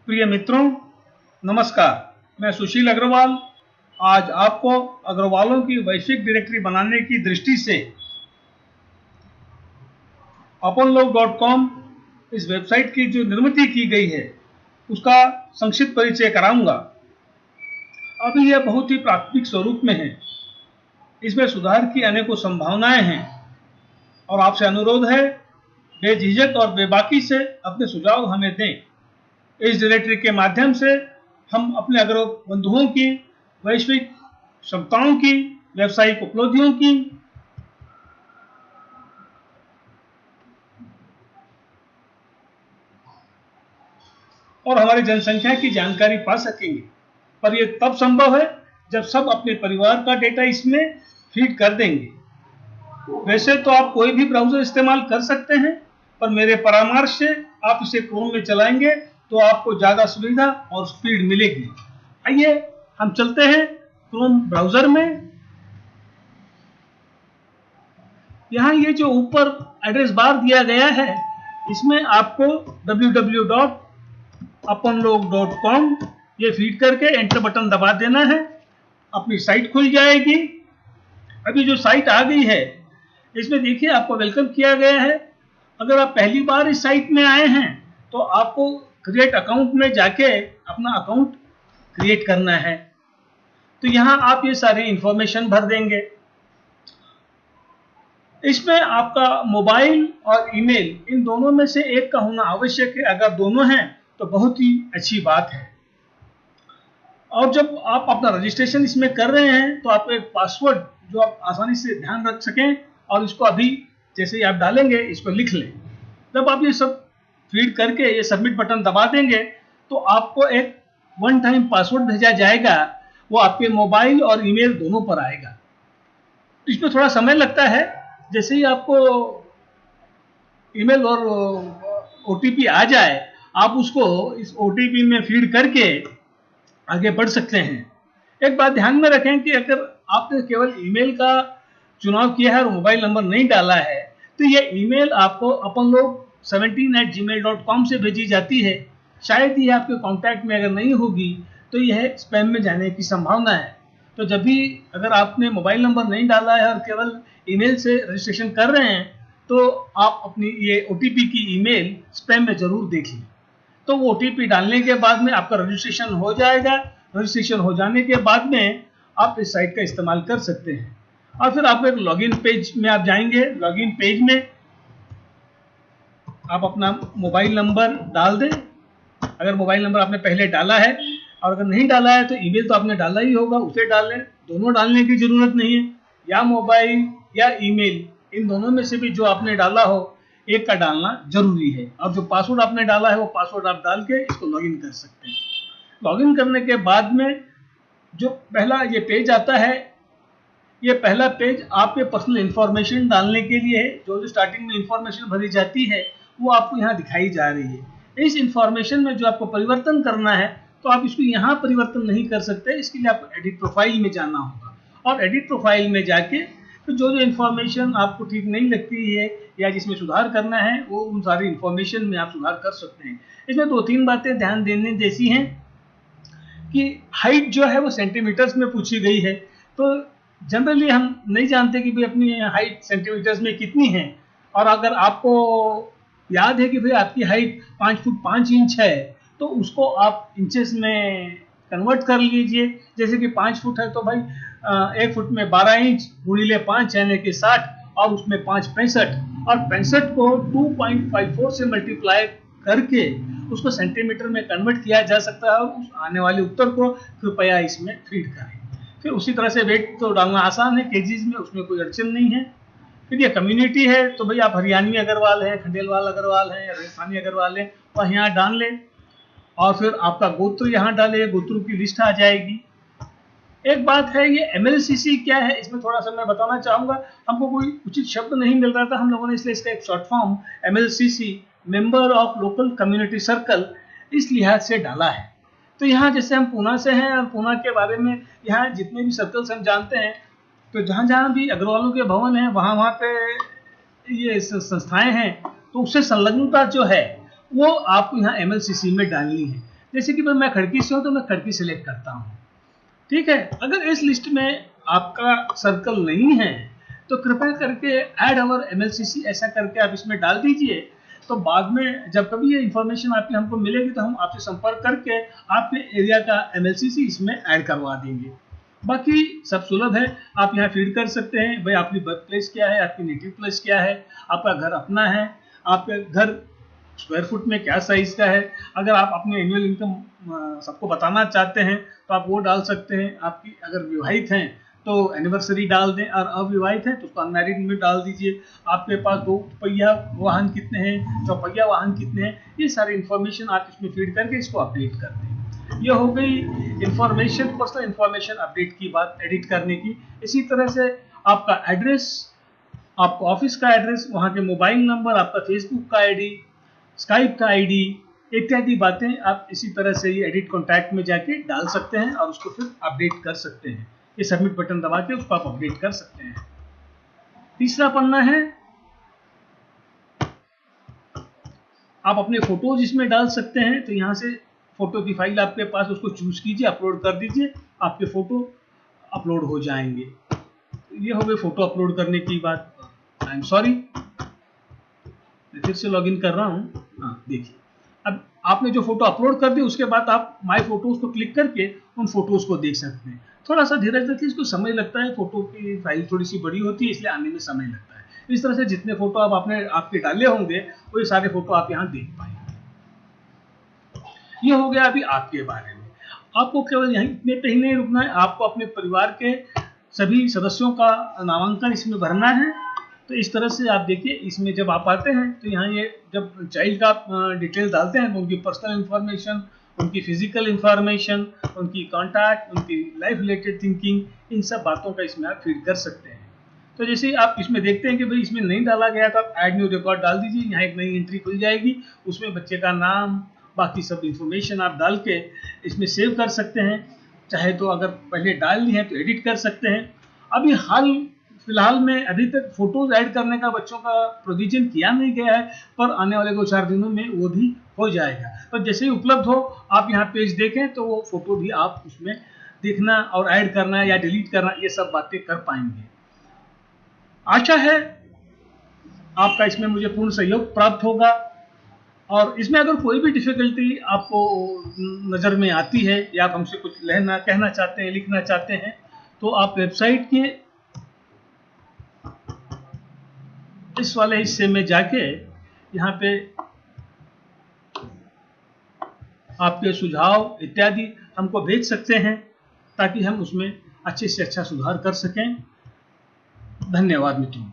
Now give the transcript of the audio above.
प्रिय मित्रों, नमस्कार। मैं सुशील अग्रवाल आज आपको अग्रवालों की वैश्विक डायरेक्टरी बनाने की दृष्टि से apanlog.com इस वेबसाइट की जो निर्मित की गई है उसका संक्षिप्त परिचय कराऊंगा। अभी यह बहुत ही प्राथमिक स्वरूप में है, इसमें सुधार की अनेकों संभावनाएं हैं और आपसे अनुरोध है बेझिझक और बेबाकी से अपने सुझाव हमें दें। इस डायरेक्टरी के माध्यम से हम अपने अग्र बंधुओं की वैश्विक क्षमताओं की, व्यावसायिक उपलब्धियों की और हमारी जनसंख्या की जानकारी पा सकेंगे। पर यह तब संभव है जब सब अपने परिवार का डेटा इसमें फीड कर देंगे। वैसे तो आप कोई भी ब्राउज़र इस्तेमाल कर सकते हैं, पर मेरे परामर्श से आप इसे क्रोम में चलाएंगे तो आपको ज़्यादा सुविधा और स्पीड मिलेगी। आइए हम चलते हैं क्रोम ब्राउज़र में। यहाँ ये जो ऊपर एड्रेस बार दिया गया है, इसमें आपको www.apanlog.com ये फीड करके एंटर बटन दबा देना है। अपनी साइट खुल जाएगी। अभी जो साइट आ गई है इसमें देखिए आपको वेलकम किया गया है। अगर आप पहली बार इस साइट में आए हैं तो आपको क्रिएट अकाउंट में जाके अपना अकाउंट क्रिएट करना है। तो यहाँ आप ये सारी इंफॉर्मेशन भर देंगे। इसमें आपका मोबाइल और ईमेल इन दोनों में से एक का होना आवश्यक है। अगर दोनों हैं तो बहुत ही अच्छी बात है। और जब आप अपना रजिस्ट्रेशन इसमें कर रहे हैं तो आपको एक पासवर्ड जो आप आसानी से ध्यान रख सकें और इसको अभी जैसे ही आप डालेंगे इसको लिख लें। जब आप ये सब फीड करके ये सबमिट बटन दबा देंगे तो आपको एक वन टाइम पासवर्ड भेजा जाएगा। वो आपके मोबाइल और ईमेल दोनों पर आएगा। इसमें थोड़ा समय लगता है। जैसे ही आपको ईमेल और ओटीपी आ जाए आप उसको इस ओटीपी में फीड करके आगे बढ़ सकते हैं। एक बात ध्यान में रखें कि अगर आपने केवल ईमेल का चुनाव किया है और मोबाइल नंबर नहीं डाला है तो यह ईमेल आपको apanlog17@gmail.com से भेजी जाती है। शायद ये आपके कॉन्टैक्ट में अगर नहीं होगी तो यह स्पैम में जाने की संभावना है। तो जब भी अगर आपने मोबाइल नंबर नहीं डाला है और केवल ईमेल से रजिस्ट्रेशन कर रहे हैं तो आप अपनी ये ओटीपी की ईमेल स्पैम में जरूर देख लें। तो वो ओटीपी डालने के बाद में आपका रजिस्ट्रेशन हो जाएगा। रजिस्ट्रेशन हो जाने के बाद में आप इस साइट का इस्तेमाल कर सकते हैं। और फिर आपको एक लॉगिन पेज में आप जाएंगे। लॉगिन पेज में आप अपना मोबाइल नंबर डाल दें। अगर मोबाइल नंबर आपने पहले डाला है और अगर नहीं डाला है तो ईमेल तो आपने डाला ही होगा, उसे डाल लें। दोनों डालने की जरूरत नहीं है, या मोबाइल या ईमेल इन दोनों में से भी जो आपने डाला हो एक का डालना जरूरी है। और जो पासवर्ड आपने डाला है वो पासवर्ड आप डाल के इसको लॉगिन कर सकते हैं। लॉगिन करने के बाद में जो पहला ये पेज आता है, ये पहला पेज आपके पर्सनल इंफॉर्मेशन डालने के लिए है। जो स्टार्टिंग में इंफॉर्मेशन भरी जाती है वो आपको यहाँ दिखाई जा रही है। इस इंफॉर्मेशन में जो आपको परिवर्तन करना है तो आप इसको यहाँ परिवर्तन नहीं कर सकते। इसके लिए आपको एडिट प्रोफाइल में जाना होगा और एडिट प्रोफाइल में जाके तो जो इंफॉर्मेशन आपको ठीक नहीं लगती है या जिसमें सुधार करना है वो उन सारी इंफॉर्मेशन में आप सुधार कर सकते हैं। इसमें दो तीन बातें ध्यान देने जैसी हैं कि हाइट जो है वो सेंटीमीटर्स में पूछी गई है। तो जनरली हम नहीं जानते कि भाई अपनी हाइट सेंटीमीटर्स में कितनी है। और अगर आपको याद है कि भाई आपकी हाइट 5 फुट 5 इंच है तो उसको आप इंचेस में कन्वर्ट कर लीजिए। जैसे कि 5 फुट है तो भाई 1 फुट में 12 इंच गुणिले 5 यानी कि 60 और उसमें 5 65 और 65 को 2.54 से मल्टीप्लाई करके उसको सेंटीमीटर में कन्वर्ट किया जा सकता है। और उस आने वाले उत्तर को कृपया इसमें फीड करें। फिर उसी तरह से वेट तो डालना आसान है केजीज में, उसमें कोई अड़चन नहीं है। फिर ये कम्युनिटी है तो भाई आप हरियाणवी अग्रवाल हैं, खंडेलवाल अग्रवाल हैं या राजस्थानी अग्रवाल हैं वह यहाँ डाल लें। और फिर आपका गोत्र यहाँ डालें, गोत्रों की लिस्ट आ जाएगी। एक बात है ये MLCC क्या है, इसमें थोड़ा सा मैं बताना चाहूँगा। हमको कोई उचित शब्द नहीं मिल रहा था, हम लोगों ने इसलिए इसका एक short form MLCC member of local community circle इस लिहाज से डाला है। तो यहाँ जैसे हम पूना से हैं और पूना के बारे में यहाँ जितने भी सर्कल्स हम जानते हैं तो जहाँ जहाँ भी अग्रवालों के भवन हैं वहाँ पे ये संस्थाएं हैं तो उससे संलग्नता जो है वो आपको यहाँ MLCC में डालनी है। जैसे कि भाई मैं खड़की से हूँ तो मैं खड़की सेलेक्ट करता हूँ, ठीक है। अगर इस लिस्ट में आपका सर्कल नहीं है तो कृपया करके ऐड अवर MLCC ऐसा करके आप इसमें डाल दीजिए, तो बाद में जब कभी ये इन्फॉर्मेशन आपकी हमको मिलेगी तो हम आपसे संपर्क करके आपके एरिया का MLCC इसमें ऐड करवा देंगे। बाकी सब सुलभ है, आप यहाँ फीड कर सकते हैं भाई आपकी बर्थ प्लेस क्या है, आपकी नेटिव प्लेस क्या है, आपका घर अपना है, आपका घर स्क्वायर फुट में क्या साइज का है। अगर आप अपने एनुअल इनकम सबको बताना चाहते हैं तो आप वो डाल सकते हैं। आपकी अगर विवाहित हैं तो एनिवर्सरी डाल दें, और अविवाहित हैं तो उसको अनमैरिड में डाल दीजिए। आपके पास 2 पहिया वाहन कितने हैं, 4 पहिया वाहन कितने हैं, ये सारी इन्फॉर्मेशन आप इसमें फीड करके इसको अपडेट कर दें। ये हो गई इंफॉर्मेशन, पर्सनल इंफॉर्मेशन अपडेट की बात एडिट करने की। इसी तरह से आपका एड्रेस, आपका ऑफिस का एड्रेस, वहाँ के मोबाइल नंबर, आपका फेसबुक का आईडी, स्काइप का आईडी इत्यादि बातें आप इसी तरह से ये एडिट कॉन्टैक्ट में जाके डाल सकते हैं और उसको फिर अपडेट कर सकते हैं। ये सबमिट बटन दबा के उसको आप अपडेट कर सकते हैं। तीसरा पन्ना है, आप अपने फोटोज इसमें डाल सकते हैं। तो यहाँ से फोटो की फाइल आपके पास, उसको चूज कीजिए, अपलोड कर दीजिए, आपके फोटो अपलोड हो जाएंगे। ये हो गई फोटो अपलोड करने की बात। आई एम सॉरी, मैं फिर से लॉगिन कर रहा हूँ। हाँ देखिए, अब आपने जो फोटो अपलोड कर दी उसके बाद आप माय फोटोज को क्लिक करके उन फोटोज को देख सकते हैं। थोड़ा सा धीरज रखिए, इसको समय लगता है, फोटो की फाइल थोड़ी सी बड़ी होती है इसलिए आने में समय लगता है। इस तरह से जितने फोटो आप आपके डाले होंगे वो ये सारे फोटो आप यहाँ देख पाएंगे। ये हो गया अभी आपके बारे में। आपको केवल यहीं इतने पे ही नहीं रुकना है, आपको अपने परिवार के सभी सदस्यों का नामांकन इसमें भरना है। तो इस तरह से आप देखिए, इसमें जब आप आते हैं तो यहाँ ये जब चाइल्ड का डिटेल डालते हैं तो उनकी पर्सनल इंफॉर्मेशन, उनकी फिजिकल इंफॉर्मेशन, उनकी कॉन्टैक्ट, उनकी लाइफ रिलेटेड थिंकिंग, इन सब बातों का इसमें आप फीड कर सकते हैं। तो जैसे ही आप इसमें देखते हैं कि भाई इसमें नहीं डाला गया तो आप ऐड न्यू रिकॉर्ड डाल दीजिए, यहाँ एक नई एंट्री खुल जाएगी, उसमें बच्चे का नाम, बाकी सब इंफॉर्मेशन आप डाल के इसमें सेव कर सकते हैं। चाहे तो अगर पहले डाल ली है तो एडिट कर सकते हैं। अभी फिलहाल में अभी तक फोटोज ऐड करने का बच्चों का प्रोविजन किया नहीं गया है, पर आने वाले 2-4 दिनों में वो भी हो जाएगा। तो जैसे ही उपलब्ध हो आप यहाँ पेज देखें तो वो फोटो भी आप उसमें देखना और ऐड करना या डिलीट करना, ये सब बातें कर पाएंगे। आशा है आपका इसमें मुझे पूर्ण सहयोग प्राप्त होगा, और इसमें अगर कोई भी डिफिकल्टी आपको नज़र में आती है या आप हमसे कुछ कहना चाहते हैं, लिखना चाहते हैं, तो आप वेबसाइट के इस वाले हिस्से में जाके यहाँ पे आपके सुझाव इत्यादि हमको भेज सकते हैं ताकि हम उसमें अच्छे से अच्छा सुधार कर सकें। धन्यवाद मित्रों।